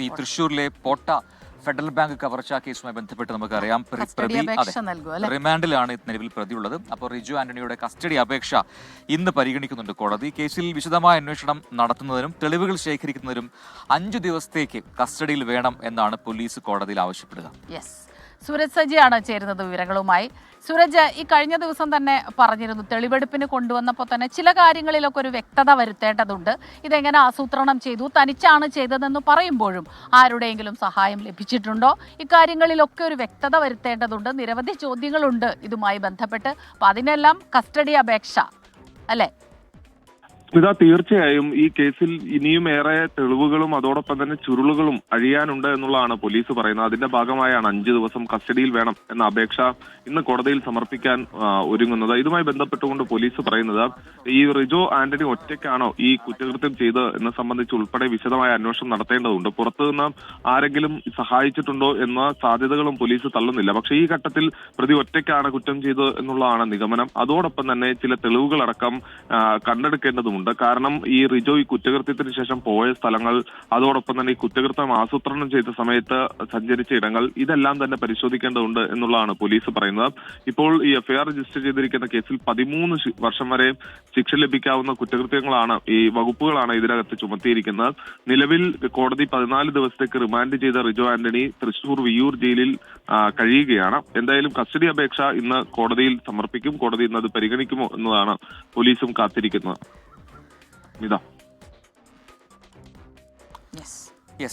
ഈ തൃശ്ശൂരിലെ പോട്ട federal bank കവർച്ചാ കേസുമായി ബന്ധപ്പെട്ട് നമുക്കറിയാം റിമാൻഡിലാണ് നിലവിൽ പ്രതിയുള്ളത്. അപ്പോൾ റിജു ആന്റണിയുടെ കസ്റ്റഡി അപേക്ഷ ഇന്ന് പരിഗണിക്കുന്നുണ്ട് കോടതി. കേസിൽ വിശദമായ അന്വേഷണം നടത്തുന്നതിനും തെളിവുകൾ ശേഖരിക്കുന്നതിനും 5 ദിവസത്തേക്ക് കസ്റ്റഡിയിൽ വേണം എന്നാണ് പോലീസ് കോടതിയിൽ ആവശ്യപ്പെടുക. സൂരജ് സജിയാണ് ചേരുന്നത് വിവരങ്ങളുമായി. സൂരജ്, ഈ കഴിഞ്ഞ ദിവസം തന്നെ പറഞ്ഞിരുന്നു, തെളിവെടുപ്പിന് കൊണ്ടുവന്നപ്പോൾ തന്നെ ചില കാര്യങ്ങളിലൊക്കെ ഒരു വ്യക്തത വരുത്തേണ്ടതുണ്ട്. ഇതെങ്ങനെ ആസൂത്രണം ചെയ്തു, തനിച്ചാണ് ചെയ്തതെന്ന് പറയുമ്പോഴും ആരുടെയെങ്കിലും സഹായം ലഭിച്ചിട്ടുണ്ടോ, ഇക്കാര്യങ്ങളിലൊക്കെ ഒരു വ്യക്തത വരുത്തേണ്ടതുണ്ട്. നിരവധി ചോദ്യങ്ങളുണ്ട് ഇതുമായി ബന്ധപ്പെട്ട്. അപ്പം അതിനെല്ലാം കസ്റ്റഡി അപേക്ഷ അല്ലേ? ഇതാ, തീർച്ചയായും ഈ കേസിൽ ഇനിയും ഏറെ തെളിവുകളും അതോടൊപ്പം തന്നെ ചുരുളുകളും അഴിയാനുണ്ട് എന്നുള്ളതാണ് പോലീസ് പറയുന്നത്. അതിന്റെ ഭാഗമായാണ് 5 ദിവസം കസ്റ്റഡിയിൽ വേണം എന്ന അപേക്ഷ ഇന്ന് കോടതിയിൽ സമർപ്പിക്കാൻ ഒരുങ്ങുന്നത്. ഇതുമായി ബന്ധപ്പെട്ടുകൊണ്ട് പോലീസ് പറയുന്നത്, ഈ റിജോ ആന്റണി ഒറ്റയ്ക്കാണോ ഈ കുറ്റകൃത്യം ചെയ്ത് എന്ന് സംബന്ധിച്ച് ഉൾപ്പെടെ വിശദമായ അന്വേഷണം നടത്തേണ്ടതുണ്ട്. പുറത്തുനിന്ന് ആരെങ്കിലും സഹായിച്ചിട്ടുണ്ടോ എന്ന സാധ്യതകളും പോലീസ് തള്ളുന്നില്ല. പക്ഷേ ഈ ഘട്ടത്തിൽ പ്രതി ഒറ്റയ്ക്കാണ് കുറ്റം ചെയ്തത് എന്നുള്ളതാണ് നിഗമനം. അതോടൊപ്പം തന്നെ ചില തെളിവുകളടക്കം കണ്ടെടുക്കേണ്ടതുണ്ട്. കാരണം ഈ റിജോ ഈ കുറ്റകൃത്യത്തിന് ശേഷം പോയ സ്ഥലങ്ങൾ, അതോടൊപ്പം തന്നെ ഈ കുറ്റകൃത്യം ആസൂത്രണം ചെയ്ത സമയത്ത് സഞ്ചരിച്ച ഇടങ്ങൾ, ഇതെല്ലാം തന്നെ പരിശോധിക്കേണ്ടതുണ്ട് എന്നുള്ളതാണ് പോലീസ് പറയുന്നത്. ഇപ്പോൾ ഈ എഫ്ഐആർ രജിസ്റ്റർ ചെയ്തിരിക്കുന്ന കേസിൽ 13 വർഷം വരെ ശിക്ഷ ലഭിക്കാവുന്ന കുറ്റകൃത്യങ്ങളാണ്, ഈ വകുപ്പുകളാണ് ഇതിനകത്ത് ചുമത്തിയിരിക്കുന്നത്. നിലവിൽ കോടതി 14 ദിവസത്തേക്ക് റിമാൻഡ് ചെയ്ത റിജോ ആന്റണി തൃശൂർ വിയ്യൂർ ജയിലിൽ കഴിയുകയാണ്. എന്തായാലും കസ്റ്റഡി അപേക്ഷ ഇന്ന് കോടതിയിൽ സമർപ്പിക്കും. കോടതി ഇന്ന് അത് പരിഗണിക്കുമോ എന്നതാണ് പോലീസും കാത്തിരിക്കുന്നത്.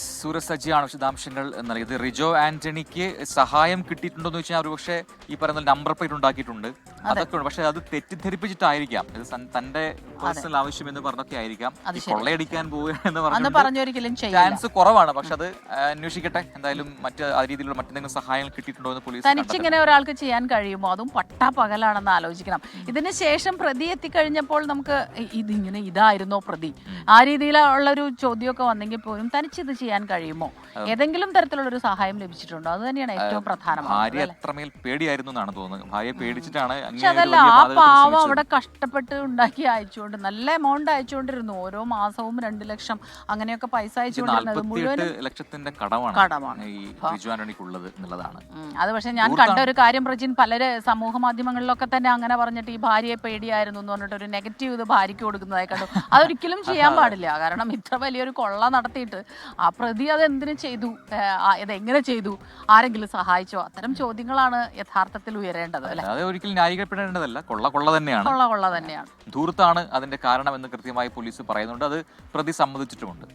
സൂരജ് സജിയാണ് വിശദാംശങ്ങൾ നൽകിയത്. റിജോ ആന്റണിക്ക് സഹായം കിട്ടിയിട്ടുണ്ടോ എന്ന് വെച്ചാൽ ഒരുപക്ഷെ ഈ പറയുന്ന നമ്പർ പ്ലേറ്റ് ഉണ്ടാക്കിയിട്ടുണ്ട്, അതൊക്കെ ഉണ്ട്. പക്ഷെ അത് തെറ്റിദ്ധരിപ്പിച്ചിട്ടായിരിക്കാം, ഇത് തന്റെ പേഴ്സണൽ ആവശ്യം എന്ന് പറഞ്ഞൊക്കെ ആയിരിക്കാം. കൊള്ളയടിക്കാൻ പോവുകയെന്ന് പറഞ്ഞ ചാൻസ് കുറവാണ്. പക്ഷെ അത് അന്വേഷിക്കട്ടെ. എന്തായാലും മറ്റ് ആ രീതിയിലുള്ള മറ്റെന്തെങ്കിലും സഹായങ്ങൾ കിട്ടിയിട്ടുണ്ടോ എന്ന് പോലീസ്. തനിച്ചിങ്ങനെ ഒരാൾക്ക് ചെയ്യാൻ കഴിയുമോ? അതും പട്ടാപ്പകലാണെന്ന് ആലോചിക്കണം. ഇതിന് ശേഷം പ്രതി എത്തിക്കഴിഞ്ഞപ്പോൾ നമുക്ക് ഇതിങ്ങനെ ഇതായിരുന്നോ പ്രതി, ആ രീതിയിലുള്ളൊരു ചോദ്യമൊക്കെ വന്നെങ്കിൽ പോലും തനിച്ചിത് ചെയ്യാൻ കഴിയുമോ, ഏതെങ്കിലും തരത്തിലുള്ള ഒരു സഹായം ലഭിച്ചിട്ടുണ്ടോ? അത് തന്നെയാണ് ഏറ്റവും പ്രധാനമാണ്. ഭാര്യ അത്രമേൽ പേടിയായിരുന്നു എന്നാണ് തോന്നുന്നത്. ഭാര്യയെ പേടിച്ചിട്ടാണ്. പക്ഷെ അതല്ല, ആ പാവം അവിടെ കഷ്ടപ്പെട്ട് ഉണ്ടാക്കി അയച്ചുകൊണ്ട് നല്ല എമൗണ്ട് അയച്ചുകൊണ്ടിരുന്നു. ഓരോ മാസവും 2 ലക്ഷം അങ്ങനെയൊക്കെ പൈസ അയച്ചുകൊണ്ടിരുന്നത്. 48 ലക്ഷത്തിന്റെ കടമാണ് ഈ റിജു ആന്റണിക്കുള്ളത് എന്നുള്ളതാണ്. അത് പക്ഷെ ഞാൻ കണ്ട ഒരു കാര്യം, പ്രജിൻ, പലര് സമൂഹ മാധ്യമങ്ങളിലൊക്കെ തന്നെ അങ്ങനെ പറഞ്ഞിട്ട് ഈ ഭാര്യയെ പേടിയായിരുന്നു എന്ന് പറഞ്ഞിട്ട് ഒരു നെഗറ്റീവ് ഇത് ഭാര്യയ്ക്ക് കൊടുക്കുന്നതായി കണ്ടു. അതൊരിക്കലും ചെയ്യാൻ പാടില്ല. കാരണം ഇത്ര വലിയൊരു കൊള്ള നടത്തിയിട്ട് ആ പ്രതി അതെന്തിനു ചെയ്തു, ഇതെങ്ങനെ ചെയ്തു, ആരെങ്കിലും സഹായിച്ചോ, അത്തരം ചോദ്യങ്ങളാണ് യഥാർത്ഥത്തിൽ ഉയരേണ്ടത് അല്ലെ? അത് ഒരിക്കലും ന്യായീകരിക്കപ്പെടേണ്ടതല്ല. കൊള്ള തന്നെയാണ്. തന്നെയാണ്. ധൂർത്താണ് അതിന്റെ കാരണം എന്ന് കൃത്യമായി പോലീസ് പറയുന്നുണ്ട്. അത് പ്രതി സമ്മതിച്ചിട്ടുമുണ്ട്.